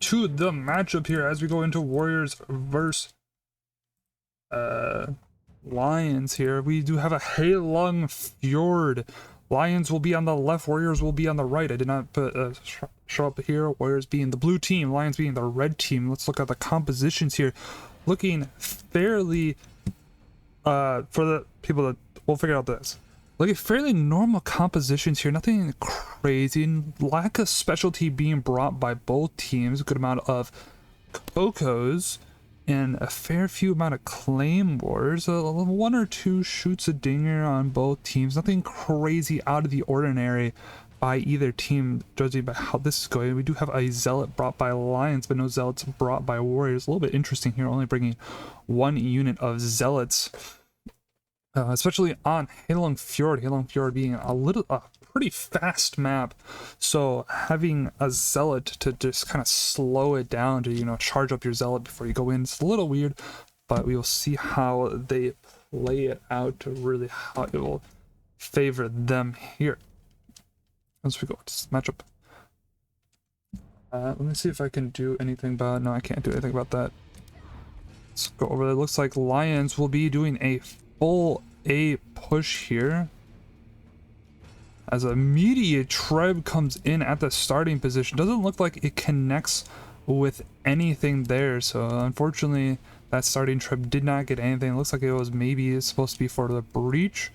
to the matchup here as we go into Warriors versus Lions here. We do have a HLL Fjord. Lions will be on the left, Warriors will be on the right. I did not put show up here. Warriors being the blue team, Lions being the red team. Let's look at the compositions here. Looking fairly for the people that will figure out this. Looking fairly normal compositions here, nothing crazy. Lack of specialty being brought by both teams. A good amount of Cocos and a fair few amount of Claymores. One or two shoots a dinger on both teams. Nothing crazy out of the ordinary by either team, judging by how this is going. We do have a Zealot brought by Lions, but no Zealots brought by Warriors. A little bit interesting here, only bringing one unit of Zealots. Especially on HLL Fjord. HLL Fjord being a pretty fast map, so having a Zealot to just kind of slow it down, to, you know, charge up your Zealot before you go in, it's a little weird, but we will see how they play it out, to really how it will favor them here as we go to this matchup. Let me see if I can do anything about. No, I can't do anything about that. Let's go over there. It looks like Lions will be doing a full A push here as a immediate Treb comes in at the starting position. Doesn't look like it connects with anything there, so unfortunately that starting Treb did not get anything. It looks like it was maybe supposed to be for the breach,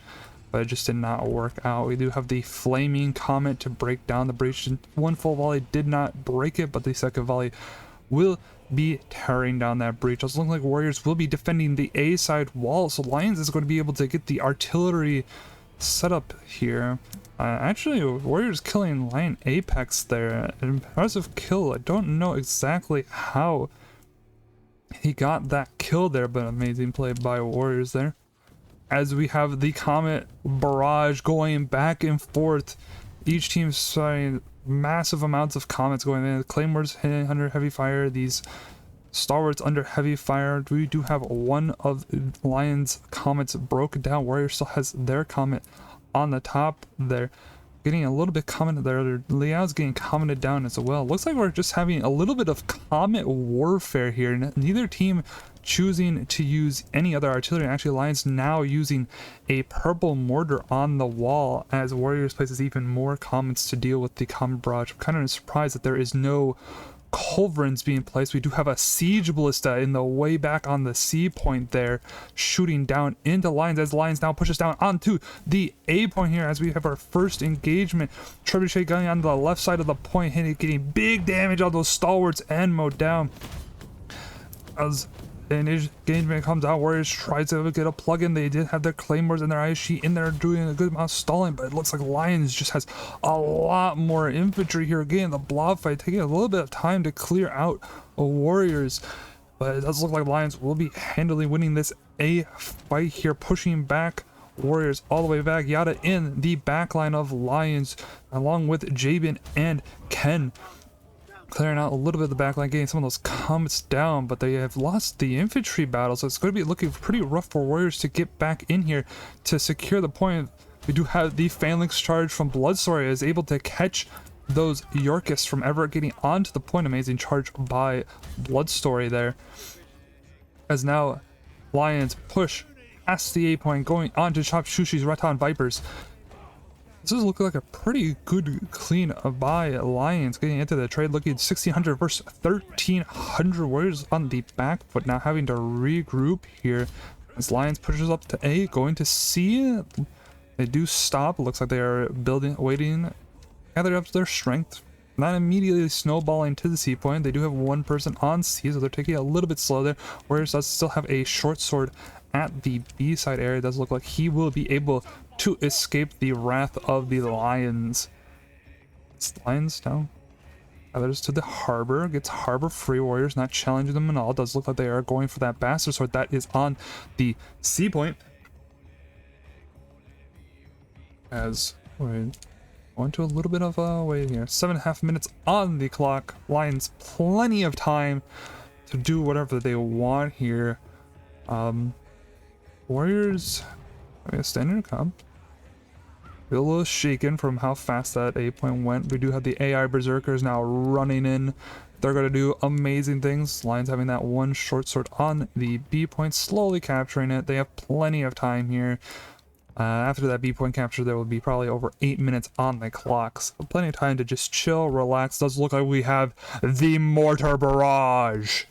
but it just did not work out. We do have the flaming comet to break down the breach. One full volley did not break it, but the second volley will be tearing down that breach. It's looking like Warriors will be defending the A side wall, so Lions is going to be able to get the artillery set up here. Actually, Warriors killing Lion Apex there. An impressive kill. I don't know exactly how he got that kill there, but amazing play by Warriors there. As we have the Comet barrage going back and forth, each team starting massive amounts of comets going in. Claymores hitting under heavy fire, these stalwarts under heavy fire. We do have one of Lions comets broken down. Warrior still has their comet on the top there, getting a little bit commented there. Liao's getting commented down as well. Looks like we're just having a little bit of comet warfare here. Neither team choosing to use any other artillery. Actually, Lions now using a purple mortar on the wall as Warriors places even more comets to deal with the comet barrage. I'm kind of surprised that there is no culverins being placed. We do have a siege ballista in the way back on the C point there, shooting down into Lions as Lions now pushes down onto the A point here as we have our first engagement. Trebuchet gunning on the left side of the point, getting big damage on those stalwarts and mowed down. As the engagement comes out, Warriors try to get a plug-in. They did have their Claymores and their ice sheet in there doing a good amount of stalling, but it looks like Lions just has a lot more infantry here. Again, the blob fight taking a little bit of time to clear out Warriors, but it does look like Lions will be handily winning this A fight here, pushing back Warriors all the way back. Yada in the backline of Lions along with Jabin and Ken, clearing out a little bit of the backline, getting some of those comets down, but they have lost the infantry battle, so it's going to be looking pretty rough for Warriors to get back in here to secure the point. We do have the phalanx charge from Bloodstory is able to catch those Yorkists from ever getting onto the point. Amazing charge by Bloodstory there, as now Lions push past the A point, going on to Chop Shushi's Raton Vipers. This is looking like a pretty good clean by Lions, getting into the trade, looking at 1600 versus 1300. Warriors on the back foot now, having to regroup here as Lions pushes up to A, going to C. They do stop. It looks like they are building, waiting, gather up their strength, not immediately snowballing to the C point. They do have one person on C, so they're taking it a little bit slow there. Warriors does still have a short sword at the B side area. It does look like he will be able to escape the wrath of the Lions. It's Lions now. Others to the harbor. Gets harbor free. Warriors not challenging them at all. It does look like they are going for that bastard sword that is on the C point. As we go into a little bit of a wait here. 7.5 minutes on the clock. Lions plenty of time to do whatever they want here. Warriors, standard comp. Feel a little shaken from how fast that A point went. We do have the AI Berserkers now running in they're going to do amazing things. Lions having that one short sword on the B point, slowly capturing it. They have plenty of time here. After that B point capture, there will be probably over 8 minutes on the clock. So plenty of time to just chill, relax. Does look like we have the mortar barrage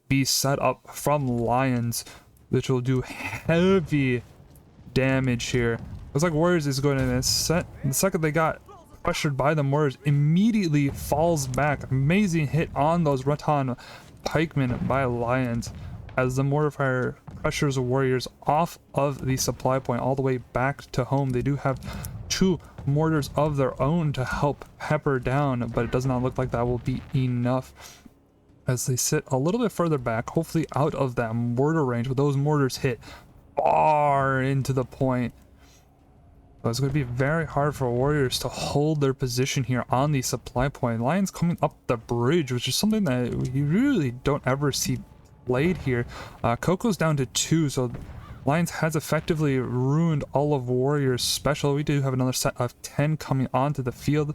be set up from Lions, which will do heavy damage here. Looks like Warriors is going to set. The second they got pressured by the Warriors, immediately falls back. Amazing hit on those Rattan pikemen by Lions, as the mortar fire pressures Warriors off of the supply point all the way back to home. They do have 2 mortars of their own to help pepper down, but it does not look like that will be enough as they sit a little bit further back, hopefully out of that mortar range, but those mortars hit far into the point. So it's going to be very hard for Warriors to hold their position here on the supply point. Lions coming up the bridge, which is something that we really don't ever see played here. Coco's down to 2, so Lions has effectively ruined all of Warriors' special. We do have another set of 10 coming onto the field,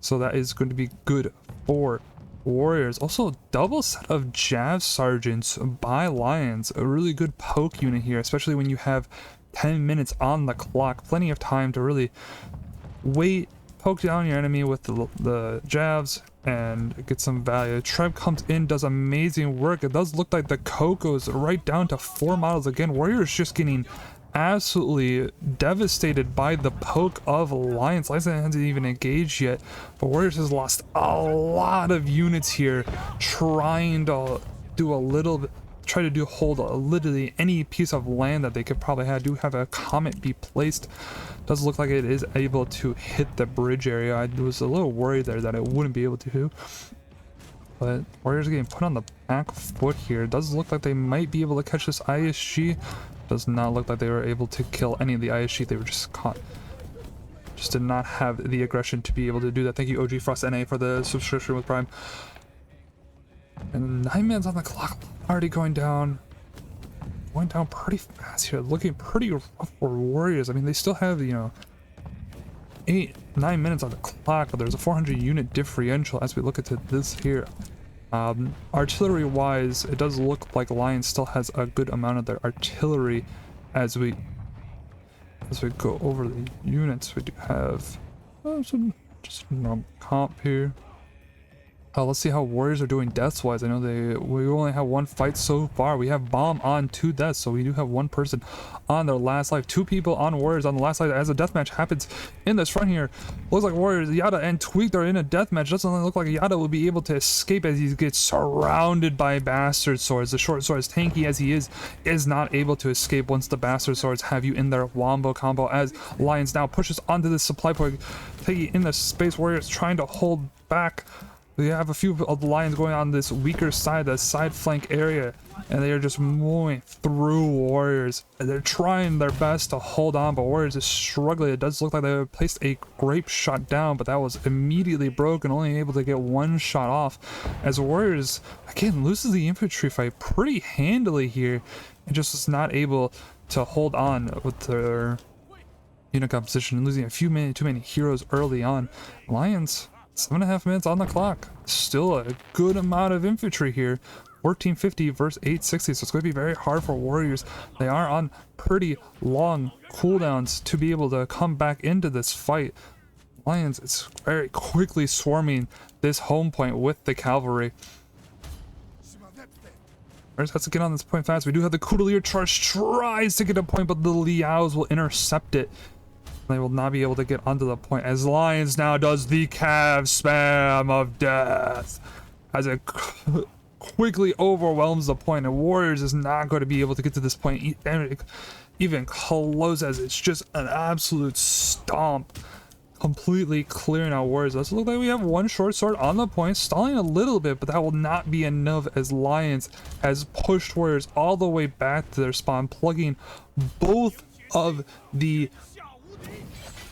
so that is going to be good for Warriors. Also, double set of Jav Sergeants by Lions. A really good poke unit here, especially when you have 10 minutes on the clock. Plenty of time to really wait, poke down your enemy with the Javs, and get some value. Treb comes in, does amazing work. It does look like the Coco's right down to 4 models again. Warriors just getting absolutely devastated by the poke of Lions. Lions hasn't even engaged yet, but Warriors has lost a lot of units here trying to do a little bit, hold literally any piece of land that they could probably have. Do have a comet be placed. Does look like it is able to hit the bridge area. I was a little worried there that it wouldn't be able to, but Warriors are getting put on the back foot here. It does look like they might be able to catch this ISG. Does not look like they were able to kill any of the ISG. They were just caught. Just did not have the aggression to be able to do that. Thank you, OG Frost NA, for the subscription with Prime. And 9 minutes on the clock, already going down pretty fast here. Looking pretty rough for Warriors. I mean, they still have, you know, 8-9 minutes on the clock, but there's a 400 unit differential as we look into this here. Artillery wise, it does look like Lions still has a good amount of their artillery. As we go over the units, we do have some just comp here. Let's see how Warriors are doing deaths wise. I know we only have 1 fight so far. We have Bomb on 2 deaths, so we do have 1 person on their last life. 2 people on Warriors on the last life as a deathmatch happens in this front here. Looks like Warriors, Yada and Tweaked are in a deathmatch. Doesn't look like Yada will be able to escape as he gets surrounded by bastard swords. The short sword, as tanky as he is not able to escape once the bastard swords have you in their wombo combo, as Lions now pushes onto the supply point. Taking in the space, Warriors trying to hold back. We have a few of the Lions going on this weaker side, the side flank area, and they are just moving through Warriors. And they're trying their best to hold on, but Warriors is struggling. It does look like they placed a grape shot down, but that was immediately broken, only able to get 1 shot off, as Warriors again loses the infantry fight pretty handily here, and just is not able to hold on with their unit composition, and losing too many heroes early on. Lions, 7.5 minutes on the clock. Still a good amount of infantry here. 1450 versus 860, so it's going to be very hard for Warriors. They are on pretty long cooldowns to be able to come back into this fight. Lions is very quickly swarming this home point with the cavalry. Warriors has to get on this point fast. We do have the Coudelier charge, tries to get a point, but the Liaos will intercept it. They will not be able to get onto the point, as Lions now does the cav spam of death as it quickly overwhelms the point, and Warriors is not going to be able to get to this point even close, as it's just an absolute stomp, completely clearing out Warriors. Let's look like we have 1 short sword on the point, stalling a little bit, but that will not be enough, as Lions has pushed Warriors all the way back to their spawn, plugging both of the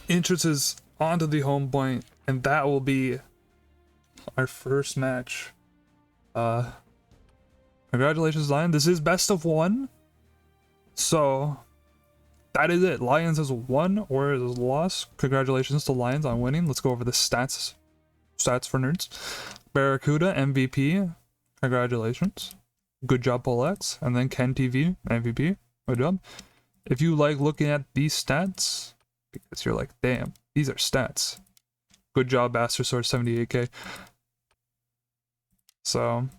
entrances onto the home point, and that will be our first match. Congratulations, Lion. This is best of 1, so that is it. Lions has won, Warriors has lost. Congratulations to Lions on winning. Let's go over the stats for nerds. Barracuda MVP. Congratulations. Good job, Polex. And then Ken TV MVP. Good job. If you like looking at these stats, because you're like, damn, these are stats. Good job, Bastard Sword 78k. So,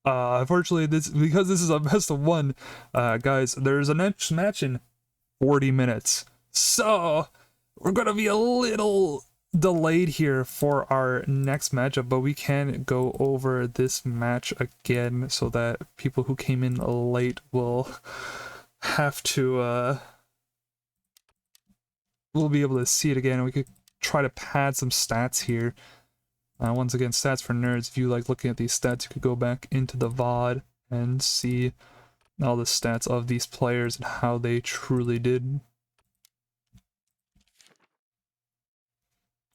unfortunately, because this is a best of one, guys, there's a next match in 40 minutes. So, we're gonna be a little delayed here for our next matchup, but we can go over this match again so that people who came in late will have to, we'll be able to see it again. We could try to pad some stats here. Once again, stats for nerds. If you like looking at these stats, you could go back into the VOD and see all the stats of these players and how they truly did.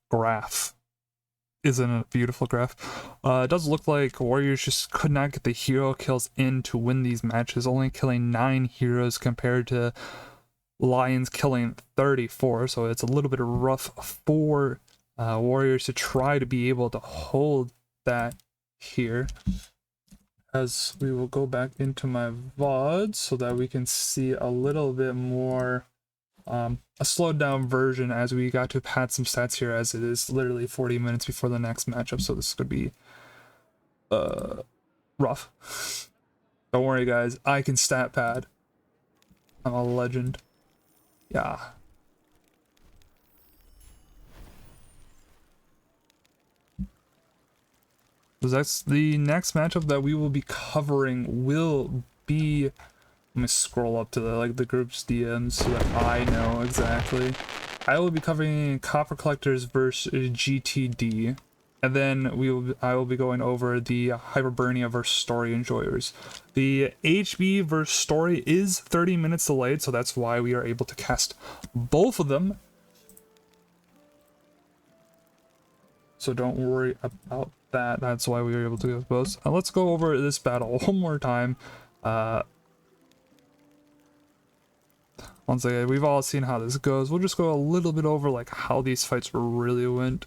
Graph. Isn't it a beautiful graph? It does look like Warriors just could not get the hero kills in to win these matches, only killing 9 heroes compared to Lions killing 34, so it's a little bit rough for Warriors to try to be able to hold that here. As we will go back into my VOD so that we can see a little bit more, a slowed down version as we got to pad some stats here, as it is literally 40 minutes before the next matchup, so this could be rough. Don't worry guys, I can stat pad. I'm a legend. Yeah. That's the next matchup that we will be covering will be, let me scroll up to the group's DMs so that I know exactly. I will be covering Copper Collectors versus GTD, and then I will be going over the Hyperburnia versus Story Enjoyers. The HB versus Story is 30 minutes delayed, so that's why we are able to cast both of them. So don't worry about that. That's why we were able to go both. Let's go over this battle one more time. Once again, we've all seen how this goes. We'll just go a little bit over like how these fights really went.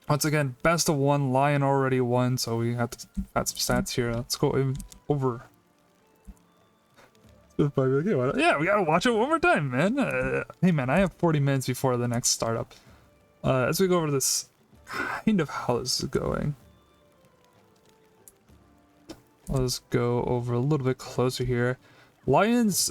Once again, best of one. Lion already won, so we have to add some stats here. Let's go over. Yeah, we gotta watch it one more time, man. Hey man, I have 40 minutes before the next startup. As we go over this, kind of how this is going. Let's go over a little bit closer here. Lions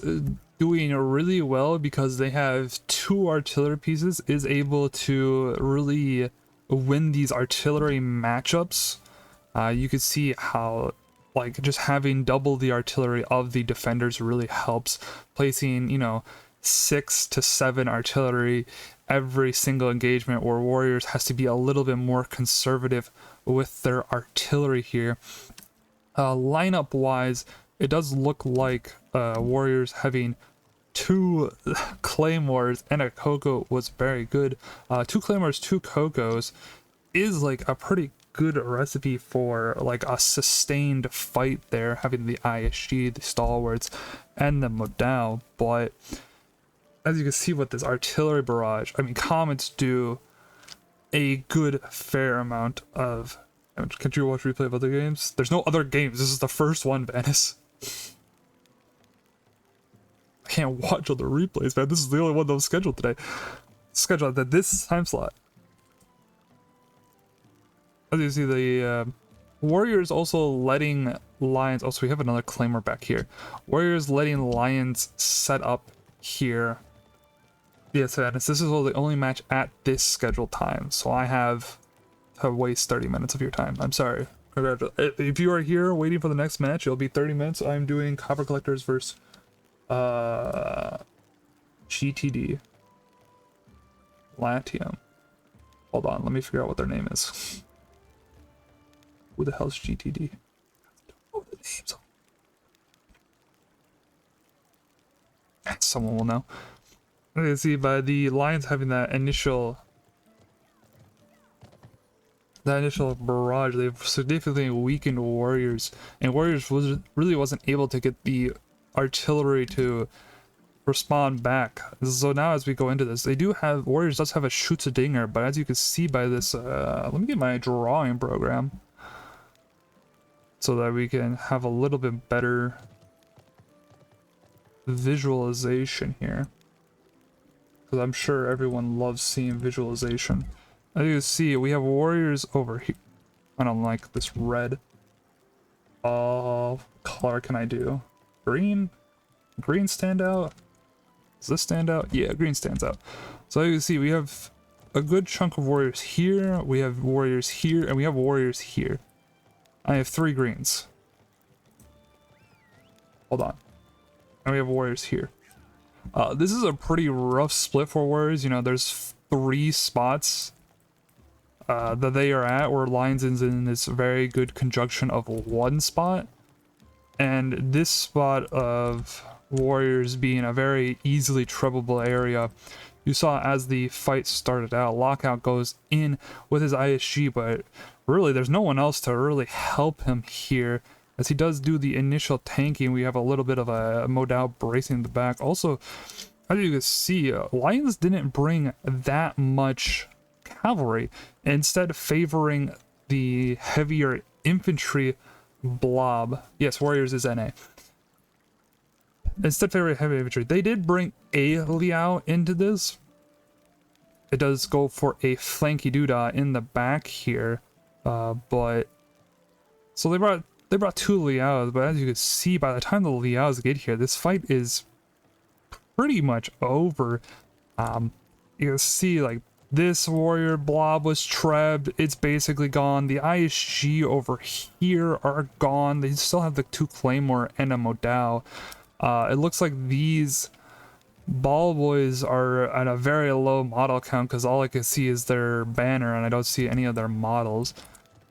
doing really well because they have 2 artillery pieces, is able to really win these artillery matchups. You can see how like just having double the artillery of the defenders really helps. Placing, you know, 6 to 7 artillery every single engagement, where Warriors has to be a little bit more conservative with their artillery here. Lineup wise, it does look like Warriors having 2 Claymores and a Coco was very good. 2 Claymores, 2 Cocos is like a pretty good recipe for like a sustained fight there, having the ISG, the Stalwarts, and the Modal. But as you can see with this artillery barrage, I mean, Comets do a good fair amount of damage. Can't you watch replay of other games? There's no other games. This is the first one, Venice. I can't watch other replays, man. This is the only one that was scheduled today. Scheduled at this time slot. As you see, the Warriors also letting Lions... Also, we have another Claymore back here. Warriors letting Lions set up here. Yes, Venice, this is the only match at this scheduled time, so I have to waste 30 minutes of your time. I'm sorry. If you are here waiting for the next match, it'll be 30 minutes. I'm doing Copper Collectors versus GTD. Latium. Hold on, let me figure out what their name is. Who the hell's GTD? Oh, the names. Someone will know. You can see by the Lions having that initial barrage, they've significantly weakened Warriors, and Warriors really wasn't able to get the artillery to respond back. So now as we go into this, they do have, Warriors does have a Schütze-Dinger, but as you can see by this, let me get my drawing program so that we can have a little bit better visualization here. Because I'm sure everyone loves seeing visualization. As you can see, we have Warriors over here. I don't like this red. Color can I do? Green? Green stand out? Does this stand out? Yeah, green stands out. So you can see we have a good chunk of Warriors here, we have Warriors here, and we have Warriors here. I have 3 greens. Hold on. And we have Warriors here. This is a pretty rough split for Warriors. You know, there's 3 spots that they are at where Lions is in this very good conjunction of 1 spot. And this spot of Warriors being a very easily treblable area. You saw as the fight started out, Lockout goes in with his ISG, but really there's no one else to really help him here. As he does do the initial tanking, we have a little bit of a Modal bracing the back. Also, as you can see, Lions didn't bring that much cavalry, instead favoring the heavier infantry blob. Yes, Warriors is NA. Instead favoring heavy infantry. They did bring a Liao into this. It does go for a flanky doodah in the back here, but so they brought 2 Liaos, but as you can see, by the time the Liaos get here, this fight is pretty much over. You can see like this warrior blob was trebbed, it's basically gone. The ISG over here are gone. They still have the 2 Claymore and a Modal. It looks like these ball boys are at a very low model count because all I can see is their banner and I don't see any of their models.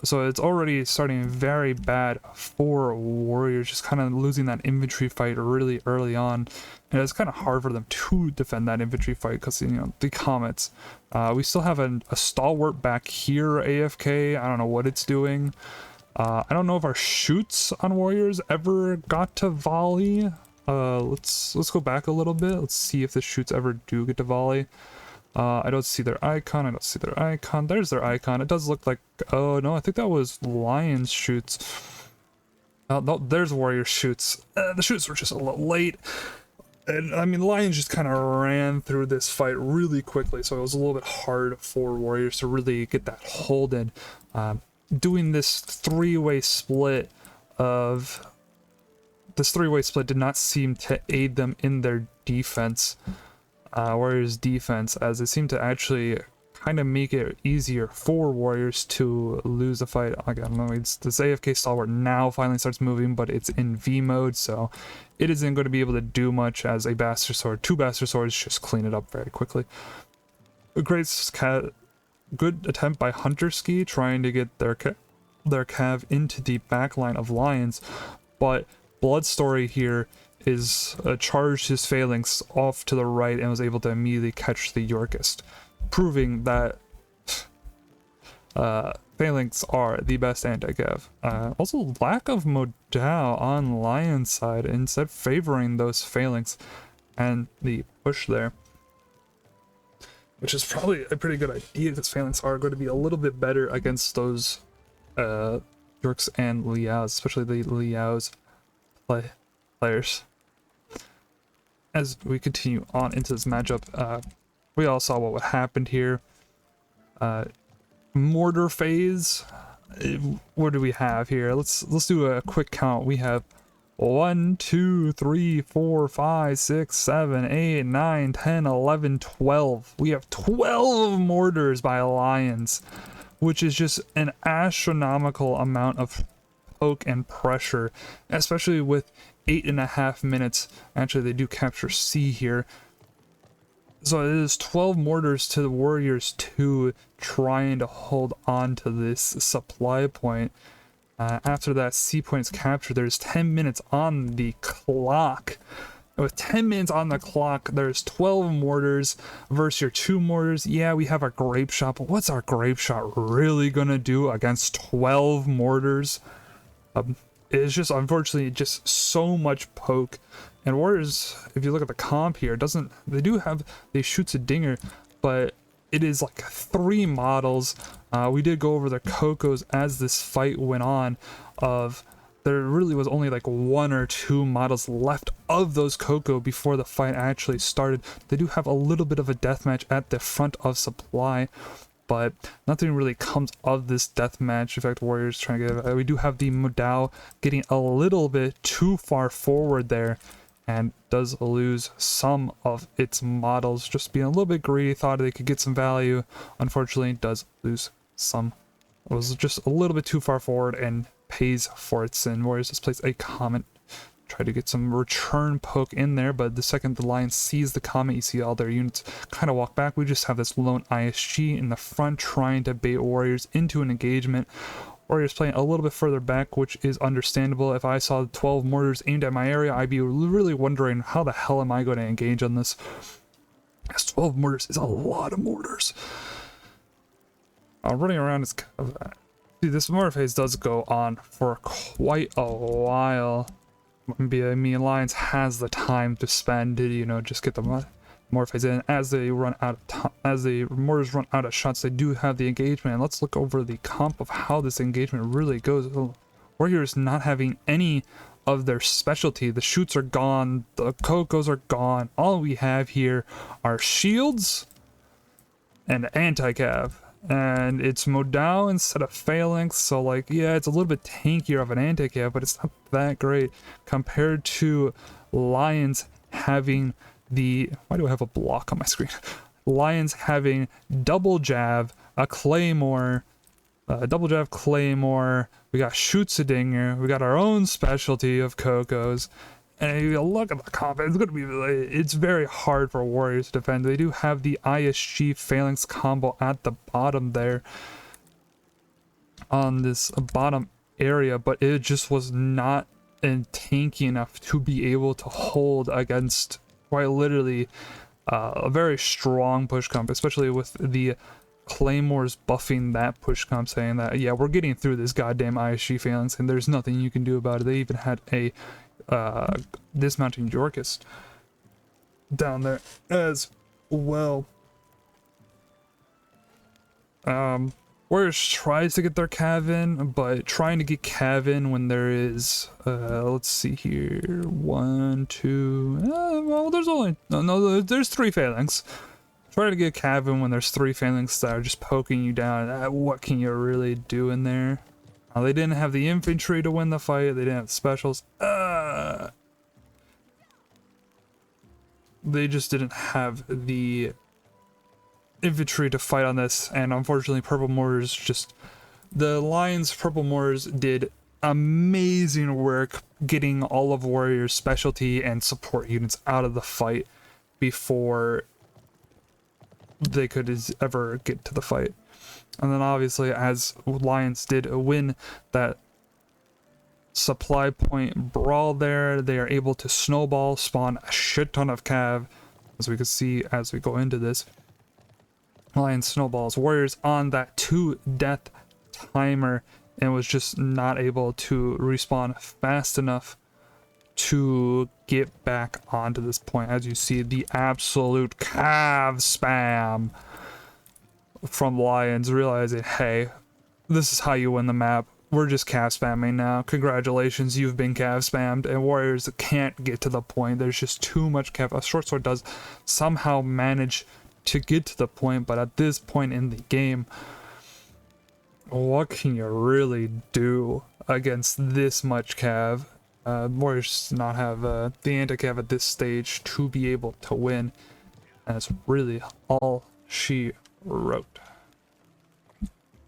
So it's already starting very bad for Warriors, just kind of losing that infantry fight really early on. And it's kind of hard for them to defend that infantry fight because, you know, the Comets. We still have a stalwart back here, AFK. I don't know what it's doing. I don't know if our shoots on Warriors ever got to volley. Let's go back a little bit. Let's see if the shoots ever do get to volley. I don't see their icon. I don't see their icon. There's their icon. It does look like, oh no, I think that was Lions shoots. No, there's Warrior shoots. The shoots were just a little late. And I mean, Lions just kind of ran through this fight really quickly, so it was a little bit hard for Warriors to really get that hold in. Doing this three-way split did not seem to aid them in their defense, Warriors defense, as it seemed to actually kind of make it easier for Warriors to lose the fight. Again, this AFK stalwart now finally starts moving, but it's in V mode, so it isn't going to be able to do much as a bastard sword. 2 bastard swords just clean it up very quickly. A good attempt by Hunter Ski trying to get their cav into the back line of Lions, but Blood Story here is charged his phalanx off to the right and was able to immediately catch the Yorkist, proving that phalanx are the best anti-cav. Also, lack of Modal on Lion's side, instead favoring those phalanx and the push there, which is probably a pretty good idea because phalanx are going to be a little bit better against those Yorks and Liaos, especially the Liaos players. As we continue on into this matchup, we all saw what happened here. Mortar phase. What do we have here? Let's do a quick count. We have 1, 2, 3, 4, 5, 6, 7, 8, 9, 10, 11, 12. We have 12 mortars by Lions, which is just an astronomical amount of poke and pressure, especially with 8.5 minutes. Actually, they do capture C here. So it is 12 mortars to the Warriors 2 trying to hold on to this supply point. After that C point is captured, there's 10 minutes on the clock. And with 10 minutes on the clock, there's 12 mortars versus your 2 mortars. Yeah, we have our grape shot, but what's our grape shot really gonna do against 12 mortars? It's just, unfortunately, just so much poke And Warriors, if you look at the comp here, they do have, they shoots a dinger, but it is like 3 models. We did go over their Cocos as this fight went on, of there really was only like 1 or 2 models left of those Coco before the fight actually started. They do have a little bit of a deathmatch at the front of supply, but nothing really comes of this deathmatch. In fact, Warriors trying to get, we do have the Modao getting a little bit too far forward there, and does lose some of its models, just being a little bit greedy, thought they could get some value. Unfortunately, does lose some. It was just a little bit too far forward and pays for its sin. Warriors just plays a comment, try to get some return poke in there, but the second the Lions sees the comment, you see all their units kind of walk back. We just have this lone ISG in the front trying to bait Warriors into an engagement. Warriors playing a little bit further back, which is understandable. If I saw 12 mortars aimed at my area, I'd be really wondering how the hell am I going to engage on this? Because 12 mortars is a lot of mortars. Running around is kind of, see, this mortar phase does go on for quite a while. Me and Lions has the time to spend, you know, just get the mortar phase in. As they run out of time, as the mortars run out of shots, they do have the engagement. And let's look over the comp of how this engagement really goes. Warriors not having any of their specialty. The shoots are gone, the Cocos are gone. All we have here are shields and anti-cav. And it's Modao instead of Phalanx, so like, yeah, it's a little bit tankier of an anti-cav, but it's not that great compared to Lions having the, why do I have a block on my screen? Lions having double jab, a claymore, double jab claymore, we got shoots a dinger, we got our own specialty of Cocos. And if you look at the comp, it's going to be, it's very hard for Warriors to defend. They do have the ISG Phalanx combo at the bottom there on this bottom area, but it just was not tanky enough to be able to hold against quite literally a very strong push comp, especially with the Claymores buffing that push comp, saying that, yeah, we're getting through this goddamn ISG Phalanx and there's nothing you can do about it. They even had a dismounting Yorkist down there as well. Warriors tries to get their cav in, but trying to get cav in when there is let's see here, 1, 2, well, there's only there's 3 phalanx. Try to get cav in when there's 3 phalanx that are just poking you down. What can you really do in there? They didn't have the infantry to win the fight. They didn't have the specials. They just didn't have the infantry to fight on this. And unfortunately, Purple Mortars just... The Lions Purple Mortars did amazing work getting all of Warriors' specialty and support units out of the fight before they could ever get to the fight. And then obviously, as Lions did win that supply point brawl there, they are able to snowball, spawn a shit ton of cav, as we can see as we go into this. Lions snowballs Warriors on that 2-death timer and was just not able to respawn fast enough to get back onto this point. As you see, the absolute cav spam from Lions, realizing, hey, this is how you win the map. We're just cav spamming now. Congratulations, you've been cav spammed, and Warriors can't get to the point. There's just too much cav. A short sword does somehow manage to get to the point, but at this point in the game, what can you really do against this much cav? Warriors just not have the anti-cav at this stage to be able to win, and it's really all she wrote.